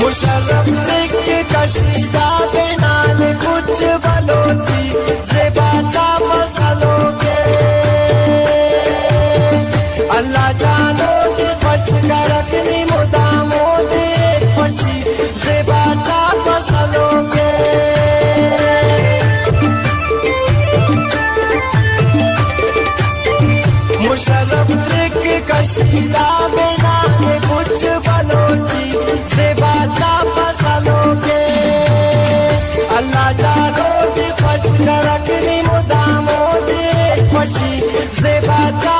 मुशर्रफ के कशीदा बेनाल कुछ बलोची से बाचा मसलों के अल्लाह जानो दे फश करकनी मुदामो दे फशी से बाचा मसलों के मुशर्रफ के कशीदा बेनाल कुछ बलोची से बाचा मसलों के अल्लाह जानो दे फश करकनी मुदामो दे फशी से बाचा